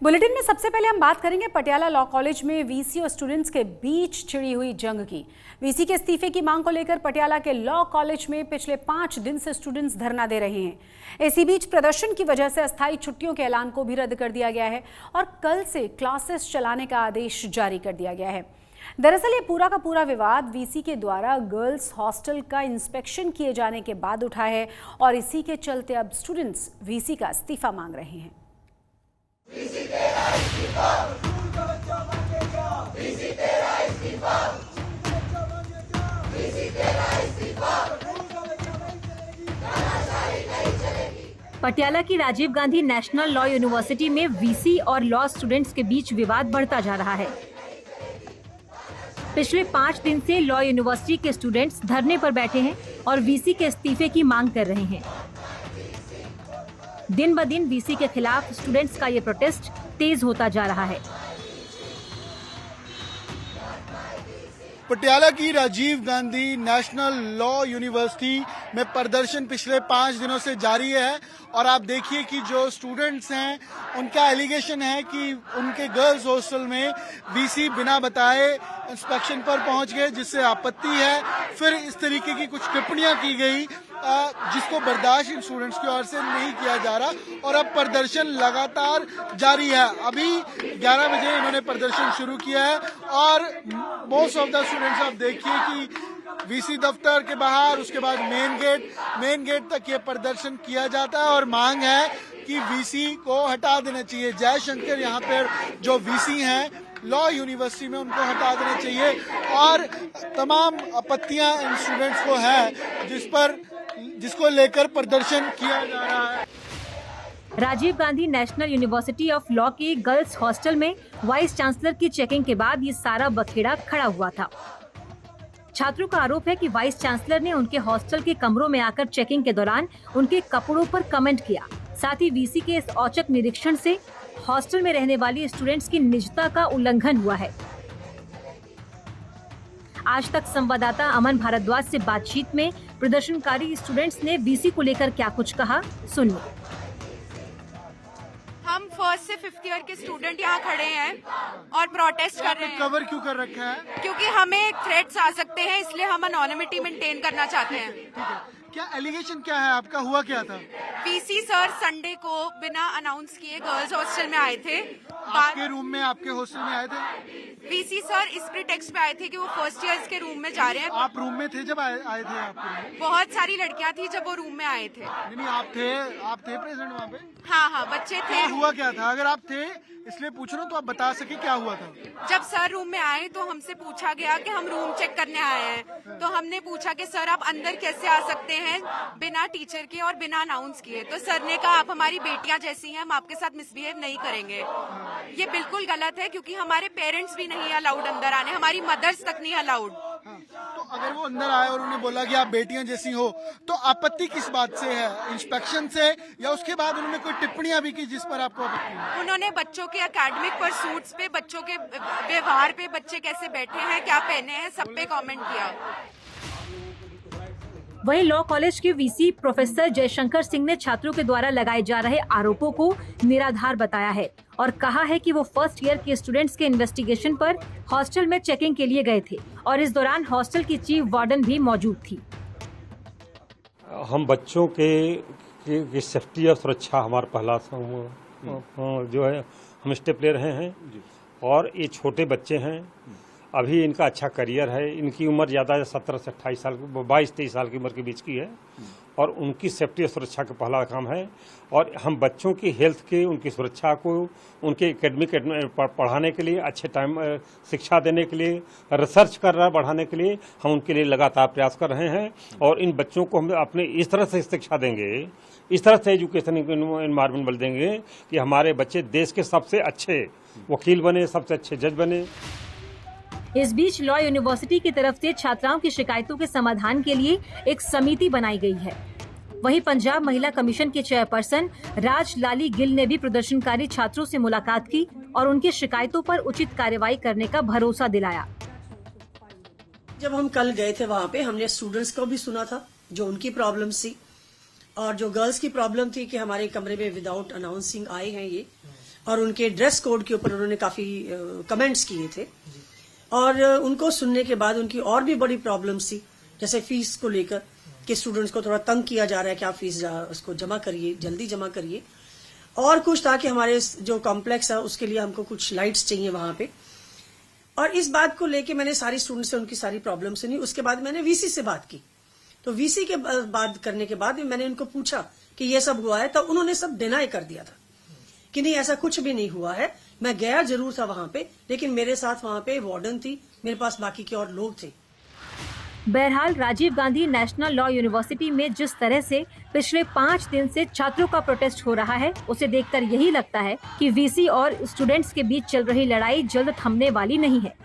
Bulletin में सबसे पहले हम बात करेंगे पटियाला लॉ कॉलेज में वीसी और स्टूडेंट्स के बीच छिड़ी हुई जंग की। वीसी के इस्तीफे की मांग को लेकर पटियाला के लॉ कॉलेज में पिछले 5 दिन से स्टूडेंट्स धरना दे रहे हैं। इसी बीच प्रदर्शन की वजह से अस्थायी छुट्टियों के ऐलान को भी रद्द कर दिया गया है और कल से क्लासेस चलाने का आदेश जारी कर दिया गया है। दरअसल ये पूरा का पूरा विवाद वीसी के द्वारा गर्ल्स हॉस्टल का इंस्पेक्शन किए जाने के बाद उठा है और इसी के चलते अब स्टूडेंट्स वीसी का इस्तीफा मांग रहे हैं। पटियाला की Rajiv Gandhi national law university में वीसी और लॉ स्टूडेंट्स के बीच विवाद बढ़ता जा रहा है। पिछले 5 दिन से लॉ यूनिवर्सिटी के स्टूडेंट्स धरने पर बैठे हैं और वीसी के इस्तीफे की मांग कर रहे हैं। दिन ब दिन वीसी के खिलाफ स्टूडेंट्स का ये प्रोटेस्ट तेज होता जा रहा है। पटियाला की Rajiv Gandhi national law university में प्रदर्शन पिछले 5 दिनों से जारी है और आप देखिए कि जो स्टूडेंट्स हैं उनका एलिगेशन है कि उनके गर्ल्स हॉस्टल में वीसी बिना बताए इंस्पेक्शन पर पहुंच गए, जिससे आपत्ति है। फिर इस तरीके की कुछ टिप्पणियां की गई जिसको बर्दाश्त इन स्टूडेंट्स की ओर से नहीं किया जा रहा और अब प्रदर्शन लगातार जारी है। अभी 11 बजे इन्होंने प्रदर्शन शुरू किया है और मोस्ट ऑफ द स्टूडेंट्स आप देखिए कि वीसी दफ्तर के बाहर, उसके बाद मेन गेट तक ये प्रदर्शन किया जाता है और मांग है कि वीसी को हटा देना चाहिए। जयशंकर यहाँ पर जो वीसी हैं लॉ यूनिवर्सिटी में, उनको हटा देना चाहिए और तमाम आपत्तियां इन स्टूडेंट्स को है जिसको लेकर प्रदर्शन किया जा रहा है। Rajiv Gandhi national university of law के गर्ल्स हॉस्टल में वाइस चांसलर की चेकिंग के बाद ये सारा बखेड़ा खड़ा हुआ था। छात्रों का आरोप है कि वाइस चांसलर ने उनके हॉस्टल के कमरों में आकर चेकिंग के दौरान उनके कपड़ों पर कमेंट किया। साथ ही वीसी के इस औचक निरीक्षण से हॉस्टल में रहने वाली स्टूडेंट्स की निजता का उल्लंघन हुआ है। आज तक संवाददाता अमन भारद्वाज से बातचीत में प्रदर्शनकारी स्टूडेंट्स ने वीसी को लेकर क्या कुछ कहा, सुनिए। हम फर्स्ट से 5th ईयर के स्टूडेंट यहाँ खड़े हैं और प्रोटेस्ट कर रहे हैं। कवर क्यों कर रखा है? क्योंकि हमें थ्रेट्स आ सकते हैं, इसलिए हम एनोनिमिटी मेंटेन करना चाहते हैं। ठीक है। क्या एलिगेशन क्या है आपका, हुआ क्या था? वीसी सर संडे को बिना अनाउंस किए गर्ल्स हॉस्टल में आए थे। आपके रूम में, आपके हॉस्टल में आए थे? वीसी सर इस प्रीटेक्स्ट पे आए थे कि वो फर्स्ट ईयर्स के रूम में जा रहे हैं। आप रूम में थे जब आए थे? आपके बहुत सारी लड़कियां थी जब वो रूम में आए थे। नहीं, आप थे प्रेजेंट वहाँ पे? हाँ, बच्चे थे। हुआ क्या था? अगर आप थे इसलिए पूछ रहा हूँ तो आप बता सके क्या हुआ था। जब सर रूम में आए तो हमसे पूछा गया कि हम रूम चेक करने आए हैं, तो हमने पूछा कि सर आप अंदर कैसे आ सकते हैं बिना टीचर के और बिना अनाउंस किए। तो सर ने कहा आप हमारी बेटियां जैसी हैं, हम आपके साथ मिसबिहेव नहीं करेंगे। ये बिल्कुल गलत है क्योंकि हमारे पेरेंट्स भी नहीं अलाउड अंदर आने, हमारी मदर्स तक नहीं अलाउड। तो अगर वो अंदर आए और उन्होंने बोला कि आप बेटियां जैसी हो, तो आपत्ति किस बात से है? इंस्पेक्शन से या उसके बाद उन्होंने कोई टिप्पणियां भी की जिस पर आपको आपत्ति है? उन्होंने बच्चों के एकेडमिक परसूट्स पे, बच्चों के व्यवहार पे, बच्चे कैसे बैठे हैं, क्या पहने हैं, सब पे कमेंट किया। वहीं लॉ कॉलेज के वीसी प्रोफेसर जयशंकर सिंह ने छात्रों के द्वारा लगाए जा रहे आरोपों को निराधार बताया है और कहा है कि वो फर्स्ट ईयर के स्टूडेंट्स के इन्वेस्टिगेशन पर हॉस्टल में चेकिंग के लिए गए थे और इस दौरान हॉस्टल की चीफ वार्डन भी मौजूद थी। हम बच्चों के सेफ्टी और सुरक्षा हमारा पहला जो है हम स्टेप ले रहे हैं और ये छोटे बच्चे हैं, अभी इनका अच्छा करियर है, इनकी उम्र ज़्यादा है 17 से 28 साल, 22-23 साल की उम्र के बीच की है और उनकी सेफ्टी और सुरक्षा का पहला काम है और हम बच्चों की हेल्थ के, उनकी सुरक्षा को, उनके एकेडमिक पढ़ाने के लिए, अच्छे टाइम शिक्षा देने के लिए, रिसर्च बढ़ाने के लिए हम उनके लिए लगातार प्रयास कर रहे हैं और इन बच्चों को हम अपने इस तरह से शिक्षा देंगे, इस तरह से एजुकेशन एनवायरमेंट बन देंगे कि हमारे बच्चे देश के सबसे अच्छे वकील बने, सबसे अच्छे जज बने। इस बीच लॉ यूनिवर्सिटी की तरफ से छात्राओं की शिकायतों के समाधान के लिए एक समिति बनाई गई है। वहीं पंजाब महिला कमीशन के चेयरपर्सन राज लाली गिल ने भी प्रदर्शनकारी छात्रों से मुलाकात की और उनकी शिकायतों पर उचित कार्रवाई करने का भरोसा दिलाया। जब हम कल गए थे वहाँ पे, हमने स्टूडेंट्स को भी सुना था जो उनकी प्रॉब्लम थी और जो गर्ल्स की प्रॉब्लम थी कि हमारे कमरे में विदाउट अनाउंसिंग आए हैं ये, और उनके ड्रेस कोड के ऊपर उन्होंने काफी कमेंट्स किए थे। और उनको सुनने के बाद उनकी और भी बड़ी प्रॉब्लम्स थी, जैसे फीस को लेकर कि स्टूडेंट्स को थोड़ा तंग किया जा रहा है कि आप फीस उसको जमा करिए, जल्दी जमा करिए। और कुछ था कि हमारे जो कॉम्प्लेक्स है उसके लिए हमको कुछ लाइट्स चाहिए वहां पे। और इस बात को लेके मैंने सारी स्टूडेंट्स से उनकी सारी प्रॉब्लम सुनी। उसके बाद मैंने वीसी से बात की। तो वीसी के बात करने के बाद मैंने उनको पूछा कि ये सब हुआ है, तो उन्होंने सब डिनाई कर दिया था कि नहीं, ऐसा कुछ भी नहीं हुआ है। मैं गया जरूर था वहां पे, लेकिन मेरे साथ वहां पे वार्डन थी, मेरे पास बाकी के और लोग थे। बहरहाल Rajiv Gandhi national law university में जिस तरह से पिछले 5 दिन से छात्रों का प्रोटेस्ट हो रहा है, उसे देखकर यही लगता है कि वीसी और स्टूडेंट्स के बीच चल रही लड़ाई जल्द थमने वाली नहीं है।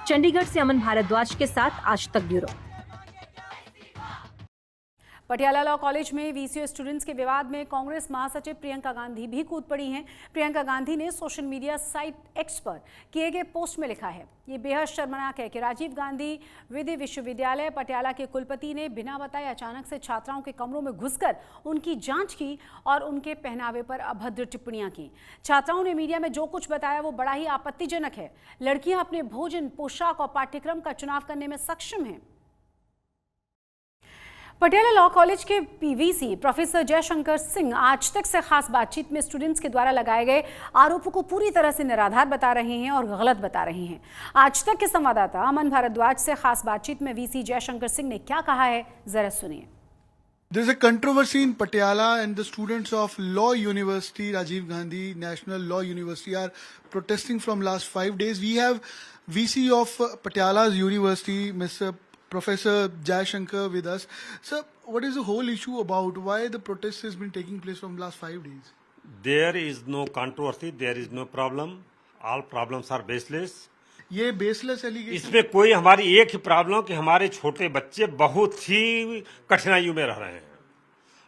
चंडीगढ़ से अमन भारद्वाज के साथ आज तक ब्यूरो। पटियाला लॉ कॉलेज में वीसी स्टूडेंट्स के विवाद में कांग्रेस महासचिव प्रियंका गांधी भी कूद पड़ी हैं। प्रियंका गांधी ने सोशल मीडिया साइट एक्स पर किए गए पोस्ट में लिखा है, ये बेहद शर्मनाक है कि राजीव गांधी विधि विश्वविद्यालय पटियाला के कुलपति ने बिना बताए अचानक से छात्राओं के कमरों में घुसकर उनकी जांच की और उनके पहनावे पर अभद्र टिप्पणियां की। छात्राओं ने मीडिया में जो कुछ बताया वो बड़ा ही आपत्तिजनक है। लड़कियां अपने भोजन, पोशाक और पाठ्यक्रम का चुनाव करने में सक्षम हैं। पटियाला लॉ कॉलेज के पीवीसी प्रोफेसर जयशंकर सिंह आज तक से खास बातचीत में स्टूडेंट्स के द्वारा लगाए गए आरोपों को पूरी तरह से निराधार बता रहे हैं और गलत बता रहे हैं। आज तक के संवाददाता अमन भारद्वाज से खास बातचीत में वीसी जयशंकर सिंह ने क्या कहा है, जरा सुनिए। There's a controversy in Patiala, and the students of Law University, Rajiv Gandhi National Law University, are protesting from last 5 days. We have VC of Patiala's University, Mr. Professor Jayashankar with us. Sir, what is the whole issue about? Why the protest has been taking place from last 5 days? There is no controversy, there is no problem. All problems are baseless. ये baseless allegation, इसमें कोई हमारी एक ही problem कि हमारे छोटे बच्चे बहुत ही कठिनाइयों में रह रहे हैं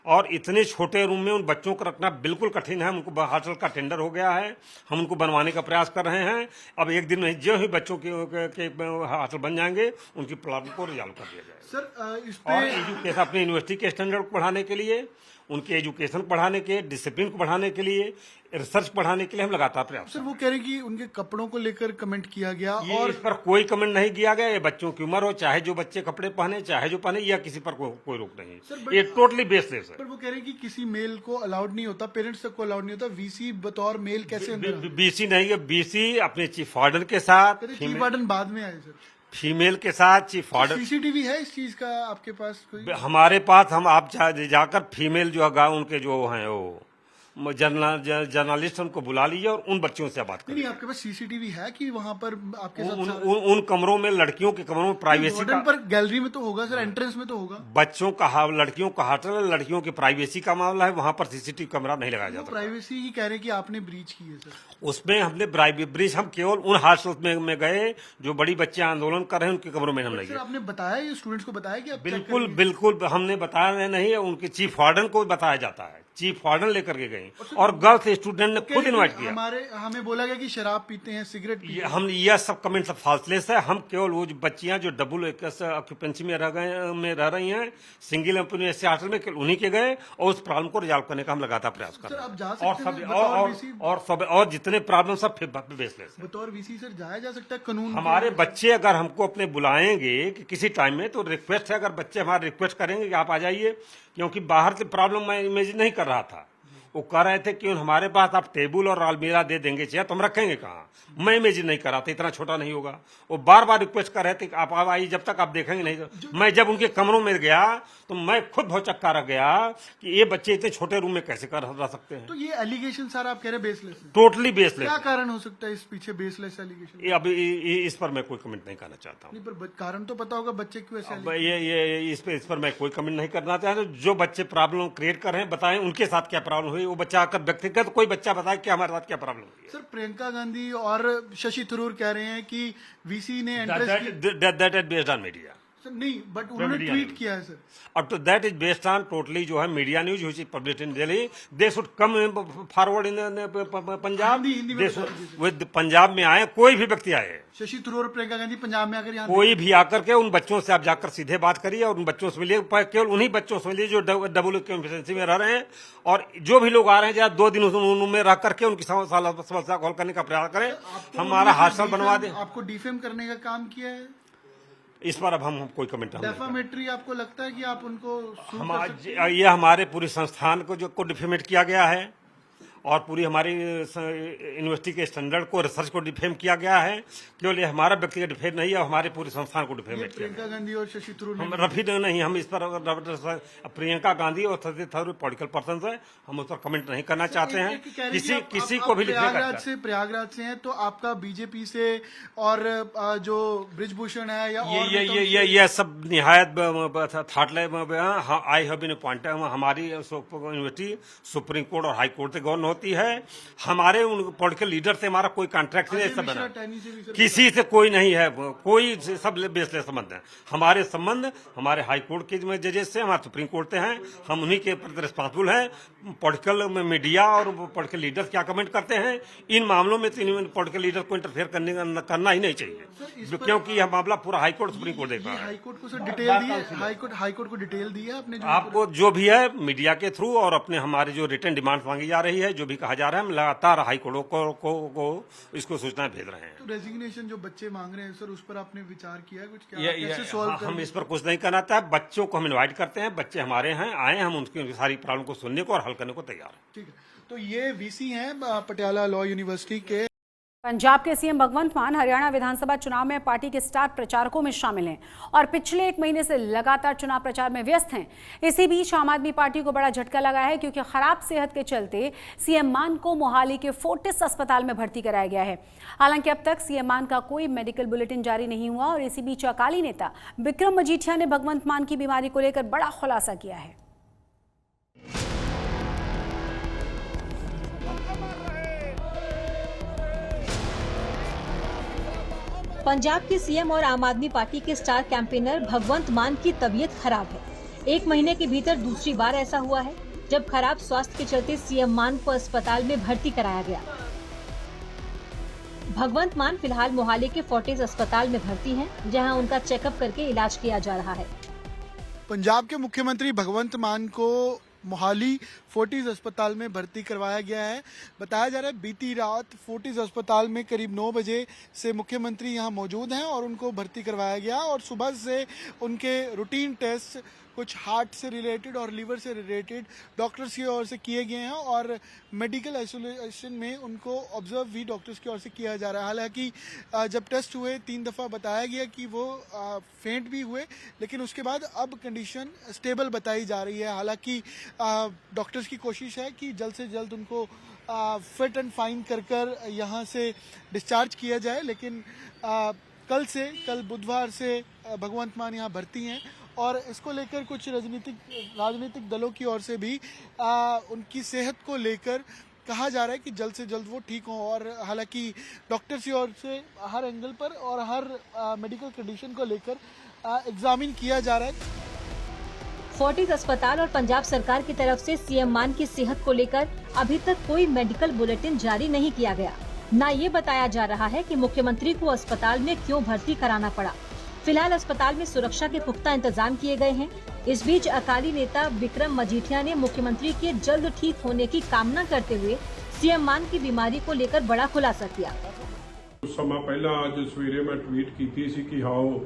और इतने छोटे रूम में उन बच्चों को रखना बिल्कुल कठिन है। उनको हॉस्टल का टेंडर हो गया है, हम उनको बनवाने का प्रयास कर रहे हैं। अब एक दिन में जो ही बच्चों के हॉस्टल बन जाएंगे उनकी प्रॉब्लम को रिजॉल्व कर दिया जाएगा। सर इस और पे एजुकेशन अपने यूनिवर्सिटी के स्टैंडर्ड को बढ़ाने के लिए, उनके एजुकेशन बढ़ाने के, डिसिप्लिन को बढ़ाने के लिए, रिसर्च बढ़ाने के लिए हम लगातार प्रयास। सर वो कह रहे हैं कि उनके कपड़ों को लेकर कमेंट किया गया और इस पर कोई कमेंट नहीं किया गया। ये बच्चों की उम्र हो, चाहे जो बच्चे कपड़े पहने, चाहे जो पहने, या किसी पर कोई रोक नहीं। सर, ये टोटली बेसलेस है। पर वो कह रहे हैं कि किसी मेल को अलाउड नहीं होता, पेरेंट्स तक को अलाउड नहीं होता, वीसी बतौर मेल कैसे अंदर? बीसी नहीं है, बीसी अपने चीफ वार्डन के साथ, चीफ वार्डन बाद में आए सर, फीमेल के साथ चीफ वार्डन। सीसीटीवी है इस चीज का आपके पास कोई? हमारे पास हम आप जाकर फीमेल जो है उनके जो हैं वो जर्नलिस्ट उनको बुला लीजिए और उन बच्चों से बात करिए। नहीं, आपके पास सीसीटीवी है कि वहाँ पर आपके साथ उन कमरों में, लड़कियों के कमरों में प्राइवेसी का, पर गैलरी में तो होगा सर, एंट्रेंस में तो होगा। बच्चों का, लड़कियों का हॉस्टल, लड़कियों की प्राइवेसी का मामला है, वहां पर सीसीटीवी कैमरा नहीं लगाया जाता। प्राइवेसी ही कह रहे हैं कि आपने ब्रीच की है सर। उसमें हमने ब्रीच हम केवल उन हॉस्टल में गए जो बड़ी बच्चे आंदोलन कर रहे हैं, उनके कमरों में हम नहीं गए। आपने बताया ये स्टूडेंट्स को बताया कि बिल्कुल हमने बताया नहीं, उनके चीफ वार्डन को बताया जाता है। चीफ वार्डन लेकर के गए और गर्ल्स स्टूडेंट ने खुद इनवाइट किया। हमें बोला गया कि शराब पीते हैं, सिगरेट पीते हैं। हम यह सब कमेंट सब फाल्सलेस है। हम केवल वो बच्चियां जो डबल ऑक्यूपेंसी में रह रही हैं, सिंगल हॉस्टल में, उन्हीं के गए और उस प्रॉब्लम को रिजॉल्व करने का हम लगातार प्रयास कर रहे हैं। और जितने प्रॉब्लम सब बेसलेस है। बतौर वीसी सर जाया जा सकता है कानून? हमारे बच्चे अगर हमको अपने बुलाएंगे कि किसी टाइम में, तो रिक्वेस्ट है, अगर बच्चे हमारे रिक्वेस्ट करेंगे कि आप आ जाइए, क्योंकि बाहर से प्रॉब्लम मैं इमेजिन नहीं कर रहा था। वो कह रहे थे कि हमारे पास आप टेबल और अलमीरा दे देंगे चेयर, तो हम रखेंगे कहाँ? मैं इमेजिन नहीं कर रहा था, इतना छोटा नहीं होगा। वो बार बार रिक्वेस्ट कर रहे थे कि आप आइए, जब तक आप देखेंगे नहीं। मैं जब उनके कमरों में गया तो मैं खुद भौचक्का रह गया कि ये बच्चे इतने छोटे रूम में कैसे रह सकते हैं। तो ये एलिगेशन सर आप कह रहे बेसलेस है? Totally baseless. क्या कारण हो सकता है इस पीछे बेसलेस एलिगेशन? अब इस पर मैं कोई कमेंट नहीं करना चाहता हूँ। पर कारण तो पता होगा बच्चे क्यों ऐसे? ये इस पर मैं कोई कमेंट नहीं करना चाहता। जो बच्चे प्रॉब्लम क्रिएट कर रहे हैं, बताएं उनके साथ क्या प्रॉब्लम हुई। वो बच्चा आकर व्यक्तिगत कोई बच्चा बताए कि हमारे साथ क्या प्रॉब्लम हुई। सर प्रियंका गांधी और शशि थरूर कह रहे हैं कि वीसी ने that is based on media. Sir नहीं, बट उन्होंने ट्वीट किया है सर। अब तो that is based on totally जो है media news which is published in Delhi, they should come forward in Punjab, they should with Punjab में आए, कोई भी व्यक्ति आए, शशि थरूर और प्रियंका गांधी पंजाब में आकर यहाँ कोई भी आकर के उन बच्चों से आप जाकर सीधे बात करिए और उन बच्चों से मिलिए, केवल उन्हीं बच्चों से मिलिए जो डबल कैपेसिटी में रह रहे हैं, और जो भी लोग आ रहे हैं जहाँ 2 दिन उनमें रह करके उनकी समस्या को हल करने का प्रयास करें, हमारा हॉस्टल बनवा दें। आपको डिफेम करने का काम किया है इस पर अब हम कोई कमेंट नहीं करेंगे। डेफामेट्री आपको लगता है कि आप उनको ये हमारे पूरे संस्थान को डिफेमेट किया गया है और पूरी हमारी यूनिवर्सिटी के स्टैंडर्ड को, रिसर्च को डिफेम किया गया है। केवल ये हमारा व्यक्तिगत डिफेम नहीं है, हमारे पूरे संस्थान को डिफेमेट किया प्रियंका गांधी और शशि थरूर हम रफी नहीं, हम इस पर प्रियंका गांधी और शशि थरूर पॉलिटिकल पर्सन है, हम उस पर कमेंट नहीं करना चाहते हैं। किसी को भी प्रयागराज से हैं तो आपका बीजेपी से और जो ब्रिजभूषण है या ये सब निहायत थाटले आई हैव बीन अपॉइंटेड, हमारी यूनिवर्सिटी सुप्रीम कोर्ट और हाई कोर्ट से गवर्न होती है, हमारे उन पॉलिटिकल लीडर से हमारा कोई कॉन्ट्रैक्ट नहीं है, किसी से कोई नहीं है, कोई सब बेसलेस संबंध है। हमारे संबंध हमारे हाई कोर्ट के जजेस से, हमारे सुप्रीम कोर्ट से हैं, हम उन्हीं के प्रति रिस्पॉन्सिबल हैं। पॉलिटिकल मीडिया और पॉलिटिकल लीडर्स क्या कमेंट करते हैं इन मामलों में, तो इन पॉलिटिकल लीडर को इंटरफेयर करना ही नहीं चाहिए, क्योंकि यह मामला पूरा हाई कोर्ट सुप्रीम कोर्ट देख रहा है। हाईकोर्ट को डिटेल दी है, हाईकोर्ट को डिटेल दी है अपने आपको जो भी है मीडिया के थ्रू और अपने हमारे जो रिटर्न डिमांड मांगी जा रही है, जो भी कहा जा रहा है, हम लगातार हाई कोर्ट को इसको सूचना भेज रहे हैं। तो रेजिग्नेशन जो बच्चे मांग रहे हैं सर, उस पर आपने विचार किया है कुछ? कैसे सॉल्व करेंगे? हम इस पर कुछ नहीं करना चाहते, बच्चों को हम इनवाइट करते हैं, बच्चे हमारे हैं, आए, हम उनकी सारी प्रॉब्लम को सुनने को और हल करने को तैयार हैं। ठीक है, तो ये वीसी हैं पटियाला लॉ यूनिवर्सिटी के। पंजाब के सीएम भगवंत मान हरियाणा विधानसभा चुनाव में पार्टी के स्टार प्रचारकों में शामिल हैं और पिछले 1 महीने से लगातार चुनाव प्रचार में व्यस्त हैं। इसी बीच आम आदमी पार्टी को बड़ा झटका लगा है, क्योंकि खराब सेहत के चलते सीएम मान को मोहाली के फोर्टिस अस्पताल में भर्ती कराया गया है। हालांकि अब तक सीएम मान का कोई मेडिकल बुलेटिन जारी नहीं हुआ और इसी बीच अकाली नेता विक्रम मजीठिया ने भगवंत मान की बीमारी को लेकर बड़ा खुलासा किया है। पंजाब के सीएम और आम आदमी पार्टी के स्टार कैंपेनर भगवंत मान की तबीयत खराब है। 1 महीने के भीतर दूसरी बार ऐसा हुआ है जब खराब स्वास्थ्य के चलते सीएम मान को अस्पताल में भर्ती कराया गया। भगवंत मान फिलहाल मोहाली के फोर्टिस अस्पताल में भर्ती हैं, जहां उनका चेकअप करके इलाज किया जा रहा है। पंजाब के मुख्यमंत्री भगवंत मान को मोहाली फोर्टिस अस्पताल में भर्ती करवाया गया है। बताया जा रहा है बीती रात फोर्टिस अस्पताल में करीब 9 बजे से मुख्यमंत्री यहां मौजूद हैं और उनको भर्ती करवाया गया और सुबह से उनके रूटीन टेस्ट कुछ हार्ट से रिलेटेड और लीवर से रिलेटेड डॉक्टर्स की ओर से किए गए हैं और मेडिकल आइसोलेशन में उनको ऑब्जर्व भी डॉक्टर्स की ओर से किया जा रहा है। हालांकि जब टेस्ट हुए 3 दफ़ा बताया गया कि वो फेंट भी हुए, लेकिन उसके बाद अब कंडीशन स्टेबल बताई जा रही है। हालांकि डॉक्टर्स की कोशिश है कि जल्द से जल्द उनको फिट एंड फाइन कर यहाँ से डिस्चार्ज किया जाए, लेकिन कल बुधवार से भगवंत मान यहाँ भर्ती हैं और इसको लेकर कुछ राजनीतिक दलों की ओर से भी उनकी सेहत को लेकर कहा जा रहा है कि जल्द से जल्द वो ठीक हों। और हालांकि डॉक्टर्स की ओर से हर एंगल पर और हर मेडिकल कंडीशन को लेकर एग्जामिन किया जा रहा है। फोर्टिस अस्पताल और पंजाब सरकार की तरफ से सीएम मान की सेहत को लेकर अभी तक कोई मेडिकल बुलेटिन जारी नहीं किया गया। न ये बताया जा रहा है कि मुख्यमंत्री को अस्पताल में क्यों भर्ती कराना पड़ा। फिलहाल अस्पताल में सुरक्षा के पुख्ता इंतजाम किए गए हैं। इस बीच अकाली नेता विक्रम मजीठिया ने मुख्यमंत्री के जल्द ठीक होने की कामना करते हुए सीएम मान की बीमारी को लेकर बड़ा खुलासा किया। कुछ समय पहला आज सवेरे मैं ट्वीट की सी कि हाओ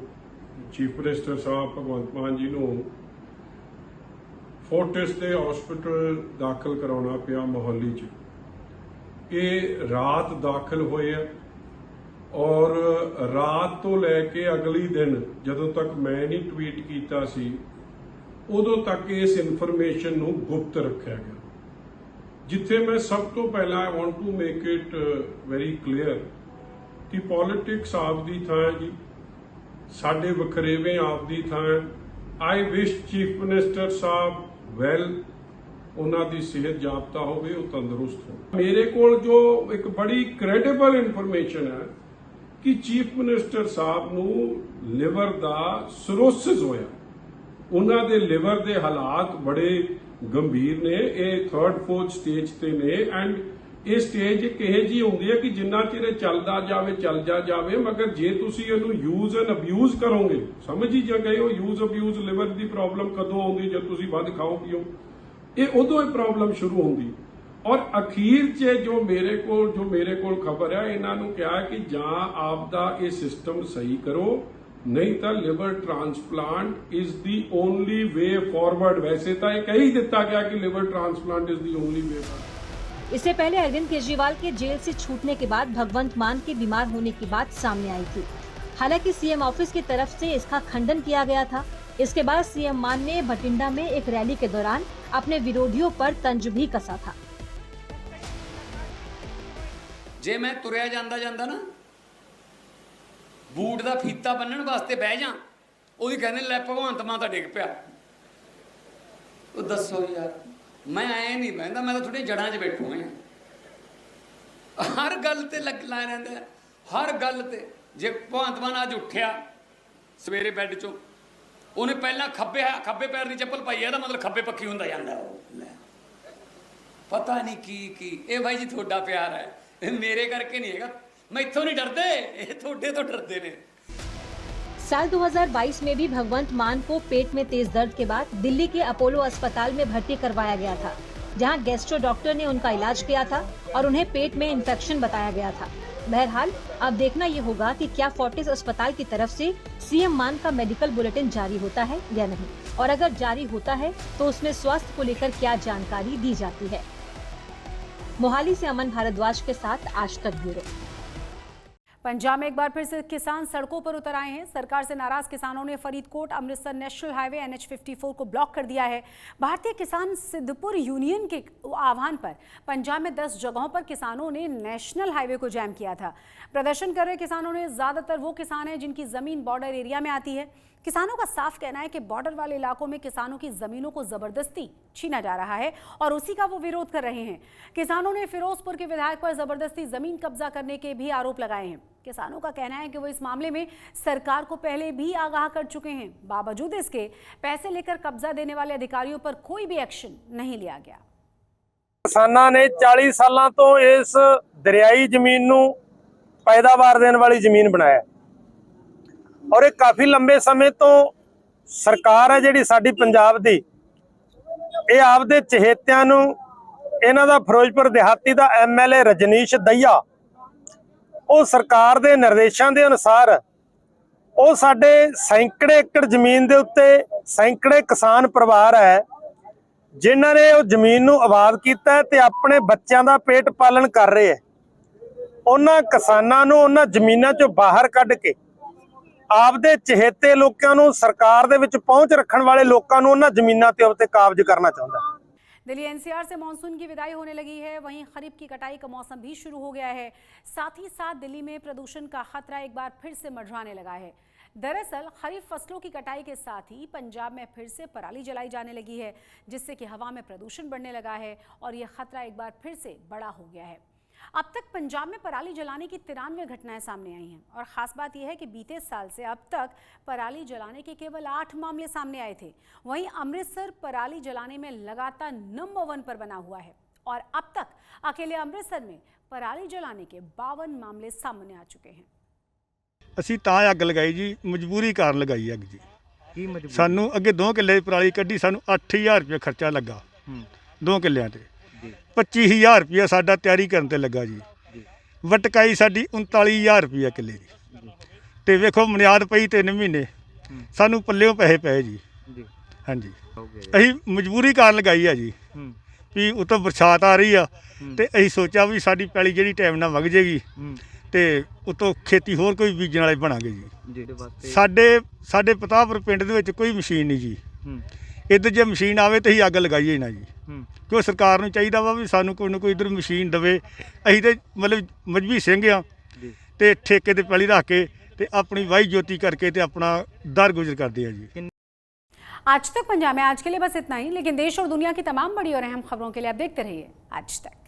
चीफ मिनिस्टर साहब भगवंत मान जी ਨੂੰ फोर्टिस ਦੇ हॉस्पिटल दाखिल कराना पिया मोहाली च। ये रात दाखिल होए और रात तो लैके अगली दिन जदों तक मैं नहीं ट्वीट किया सी उदों तक इस इन्फॉर्मेशन नूं गुप्त रखा गया। जिथे मैं सब तो पहला I want to make it very clear कि पॉलिटिक्स आप दी थां जी, साडे वखरेवे आप दी थां। आई विश चीफ मिनिस्टर साहब वैल, उन्हां दी सेहत जाबता होवे, वो तंदुरुस्त हो। मेरे कोल जो एक बड़ी क्रेडिबल इन्फॉर्मेशन है ਕਿ ਚੀਫ ਮਿਨਿਸਟਰ ਸਾਹਿਬ ਨੂੰ ਲਿਵਰ ਦਾ ਸਿਰੋਸਿਸ ਹੋਇਆ। ਉਹਨਾਂ ਦੇ ਲਿਵਰ ਦੇ ਹਾਲਾਤ ਬੜੇ ਗੰਭੀਰ ਨੇ, ਇਹ 3rd 4th ਸਟੇਜ ਤੇ ਨੇ। ਐਂਡ ਇਹ ਸਟੇਜ ਇੱਕ ਇਹੋ ਜਿਹੀ ਹੁੰਦੀ ਹੈ ਕਿ ਜਿੰਨਾ ਚਿਰ ਇਹ ਚੱਲਦਾ ਜਾਵੇ, ਮਗਰ ਜੇ ਤੁਸੀਂ ਇਹਨੂੰ ਯੂਜ਼ ਐਂਡ ਅਬਿਊਜ਼ ਕਰੋਗੇ, ਸਮਝ ਹੀ ਗਏ ਹੋ ਯੂਜ਼ ਅਬਿਊਜ਼ ਲਿਵਰ ਦੀ ਪ੍ਰੋਬਲਮ ਕਦੋਂ ਆਉਂਦੀ, ਜਦ ਤੁਸੀਂ ਵੱਧ ਖਾਓ ਪੀਓ, ਇਹ ਉਦੋਂ ਹੀ ਪ੍ਰੋਬਲਮ ਸ਼ੁਰੂ ਹੁੰਦੀ। ਔਰ ਅਖੀਰ 'ਚ ਜੋ ਮੇਰੇ ਕੋਲ ਖਬਰ ਹੈ, ਇਹਨਾਂ ਨੂੰ ਕਿਹਾ ਕਿ ਜਾਂ ਆਪ ਦਾ ਇਹ ਸਿਸਟਮ ਸਹੀ ਕਰੋ, ਨਹੀਂ ਤਾਂ liver transplant is the only way forward. वैसे तो ये कह ही दिता गया कि liver transplant is the only way forward. इससे पहले अरविंद केजरीवाल के जेल से छूटने के बाद भगवंत मान के बीमार होने की बात सामने आई थी। हालांकि सीएम ऑफिस की तरफ से इसका खंडन किया गया था। इसके बाद सीएम मान ने भटिंडा में एक रैली के दौरान अपने विरोधियों पर तंज भी कसा था। जे मैं तुरया जांदा ना बूट का फीता बन्नण वास्ते बह जा, ਉਹਦੀ ਕਹਿੰਦੇ ਲੈ ਭਗਵੰਤ ਮਾਨ ਤਾਂ ਡਿੱਗ ਪਿਆ। ਉਹ ਦੱਸੋ ਯਾਰ, ਮੈਂ ਐ ਨਹੀਂ ਬਹਿੰਦਾ, ਮੈਂ ਤਾਂ ਥੋੜੀ ਜੜਾਂ 'ਚ ਬੈਠੂ ਹਾਂ। ਹਰ ਗੱਲ ਤੇ ਲਾ ਰਹਿੰਦਾ, ਹਰ ਗੱਲ ਤੇ। ਜੇ ਭਗਵੰਤ ਮਾਨ ਅੱਜ ਉੱਠਿਆ ਸਵੇਰੇ ਬੈੱਡ 'ਚੋਂ, ਉਹਨੇ ਪਹਿਲਾਂ ਖੱਬੇ ਪੈਰ ਦੀ ਚੱਪਲ ਪਾਈ, ਇਹਦਾ ਮਤਲਬ ਖੱਬੇ ਪੱਖੀ ਹੁੰਦਾ ਜਾਂਦਾ। ਉਹ ਪਤਾ ਨਹੀਂ ਕੀ ਇਹ ਬਾਈ ਜੀ ਤੁਹਾਡਾ ਪਿਆਰ ਹੈ, ਇਹ ਮੇਰੇ ਕਰਕੇ ਨਹੀਂ ਹੈਗਾ। मैथों नहीं डरते, ये थोड़े तो डरते ने। साल 2022 में भी भगवंत मान को पेट में तेज दर्द के बाद दिल्ली के अपोलो अस्पताल में भर्ती करवाया गया था, जहां गैस्ट्रो डॉक्टर ने उनका इलाज किया था और उन्हें पेट में इन्फेक्शन बताया गया था। बहरहाल अब देखना ये होगा कि क्या फोर्टिस अस्पताल की तरफ से सीएम मान का मेडिकल बुलेटिन जारी होता है या नहीं, और अगर जारी होता है तो उसमें स्वास्थ्य को लेकर क्या जानकारी दी जाती है। मोहाली से अमन भारद्वाज के साथ आज तक ब्यूरो। पंजाब में एक बार फिर से किसान सड़कों पर उतर आए हैं। सरकार से नाराज किसानों ने Faridkot Amritsar national highway NH54 को ब्लॉक कर दिया है। भारतीय किसान सिद्धपुर यूनियन के आह्वान पर पंजाब में 10 जगहों पर किसानों ने नेशनल हाईवे को जैम किया था। प्रदर्शन कर रहे किसानों ने ज्यादातर वो किसान हैं जिनकी जमीन बॉर्डर एरिया में आती है। किसानों का साफ कहना है कि बॉर्डर वाले इलाकों में किसानों की जमीनों को जबरदस्ती छीना जा रहा है और उसी का वो विरोध कर रहे हैं। किसानों ने फिरोजपुर के विधायक पर जबरदस्ती जमीन कब्जा करने के भी आरोप लगाए हैं। किसानों का कहना है कि वो इस मामले में सरकार को पहले भी आगाह कर चुके हैं, बावजूद इसके पैसे लेकर कब्जा देने वाले अधिकारियों पर कोई भी एक्शन नहीं लिया गया। किसानां ने 40 सालों तो इस दरियाई जमीन नूं पैदावार देने वाली जमीन बनाया और एक काफ़ी लंबे समय तो सरकार है जिहड़ी साडी पंजाब दी, ये आपदे चहेतियां नूं इन्हां दा फिरोजपुर देहाती दा MLA रजनीश दहिया, ਉਹ ਸਰਕਾਰ ਦੇ ਨਿਰਦੇਸ਼ਾਂ ਦੇ ਅਨੁਸਾਰ ਉਹ ਸਾਡੇ ਸੈਂਕੜੇ ਏਕੜ ਜ਼ਮੀਨ ਦੇ ਉੱਤੇ ਸੈਂਕੜੇ ਕਿਸਾਨ ਪਰਿਵਾਰ ਹੈ ਜਿਨ੍ਹਾਂ ਨੇ ਉਹ ਜ਼ਮੀਨ ਨੂੰ ਆਬਾਦ ਕੀਤਾ ਤੇ ਆਪਣੇ ਬੱਚਿਆਂ ਦਾ ਪੇਟ ਪਾਲਣ ਕਰ ਰਹੇ ਹੈ। ਉਹਨਾਂ ਕਿਸਾਨਾਂ ਨੂੰ ਉਹਨਾਂ ਜ਼ਮੀਨਾਂ ਚੋਂ ਬਾਹਰ ਕੱਢ ਕੇ ਆਪਦੇ ਚਹੇਤੇ ਲੋਕਾਂ ਨੂੰ, ਸਰਕਾਰ ਦੇ ਵਿੱਚ ਪਹੁੰਚ ਰੱਖਣ ਵਾਲੇ ਲੋਕਾਂ ਨੂੰ ਉਹਨਾਂ ਜ਼ਮੀਨਾਂ ਤੇ ਉੱਤੇ ਕਾਬਜ਼ करना ਚਾਹੁੰਦਾ। दिल्ली NCR से मानसून की विदाई होने लगी है, वहीं खरीफ की कटाई का मौसम भी शुरू हो गया है। साथ ही साथ दिल्ली में प्रदूषण का खतरा एक बार फिर से मंडराने लगा है। दरअसल खरीफ फसलों की कटाई के साथ ही पंजाब में फिर से पराली जलाई जाने लगी है, जिससे कि हवा में प्रदूषण बढ़ने लगा है और यह खतरा एक बार फिर से बड़ा हो गया है। अब तक पंजाब में पराली जलाने की 93 घटनाएं सामने आई हैं और ख़ास बात यह है कि बीते साल से अब तक पराली जलाने के केवल 8 मामले सामने आए थे। वहीं अमृतसर पराली जलाने में लगातार नंबर 1 पर बना हुआ है और अब तक अकेले अमृतसर में पराली जलाने के 52 मामले सामने आ चुके हैं। ਅਸੀਂ ਤਾਂ ਅੱਗ ਲਗਾਈ ਜੀ, ਮਜਬੂਰੀ ਕਾਰਨ ਲਗਾਈ ਅੱਗ ਜੀ। ਕੀ ਮਜਬੂਰੀ? ਸਾਨੂੰ ਅੱਗੇ 2 ਕਿੱਲੇ ਦੀ ਪਰਾਲੀ ਕੱਢੀ, ਸਾਨੂੰ 8000 ਰੁਪਏ ਖਰਚਾ ਲੱਗਾ 2 ਕਿੱਲਿਆਂ ਤੇ। 25000 ਰੁਪਏ ਸਾਡਾ ਤਿਆਰੀ ਕਰਨ ਤੇ ਲੱਗਾ ਜੀ। ਵਟਕਾਈ ਸਾਡੀ 39000 ਰੁਪਏ ਕਿੱਲੇ ਦੀ ਤੇ ਵੇਖੋ ਬੁਨਿਆਦ ਪਈ 3 ਮਹੀਨੇ, ਸਾਨੂੰ ਪੱਲਿਓਂ ਪੈਸੇ ਪਏ ਜੀ। ਹਾਂਜੀ, ਅਸੀਂ ਮਜਬੂਰੀ ਕਾਰਨ ਲਗਾਈ ਆ ਜੀ ਵੀ ਉਤੋਂ ਬਰਸਾਤ ਆ ਰਹੀ ਆ ਤੇ ਅਸੀਂ ਸੋਚਿਆ ਵੀ ਸਾਡੀ ਪੈਲੀ ਜਿਹੜੀ ਟਾਈਮ ਨਾਲ ਵਗ ਜੇਗੀ ਤੇ ਉਤੋਂ ਖੇਤੀ ਹੋਰ ਕੋਈ ਬੀਜਣ ਵਾਲੇ ਬਣਾਂਗੇ ਜੀ। ਸਾਡੇ ਪਤਾਪੁਰ ਪਿੰਡ ਦੇ ਵਿੱਚ ਕੋਈ ਮਸ਼ੀਨ ਨਹੀਂ ਜੀ। ਇੱਧਰ ਜੇ ਮਸ਼ੀਨ ਆਵੇ ਤਾਂ ਅਸੀਂ ਅੱਗ ਲਗਾਈਏ ਨਾ ਜੀ, ਕਿਉਂ ਸਰਕਾਰ ਨੂੰ ਚਾਹੀਦਾ ਵਾ ਵੀ ਸਾਨੂੰ ਕੋਈ ਨਾ ਕੋਈ ਇੱਧਰ ਮਸ਼ੀਨ ਦੇਵੇ। ਅਸੀਂ ਤੇ ਮਤਲਬ ਮਜਬੀ ਸਿੰਘ ਆ ਤੇ ਠੇਕੇ ਤੇ ਪੈਲੀ ਰੱਖ ਕੇ ਤੇ ਆਪਣੀ ਵਾਹੀ ਜੋਤੀ करके ਤੇ ਆਪਣਾ ਦਰ ਗੁਜ਼ਰ ਕਰਦੇ ਆ ਜੀ। आज तक पंजाब में आज के लिए बस इतना ही, लेकिन देश और दुनिया की तमाम बड़ी और अहम खबरों के लिए आप देखते रहिए आज तक।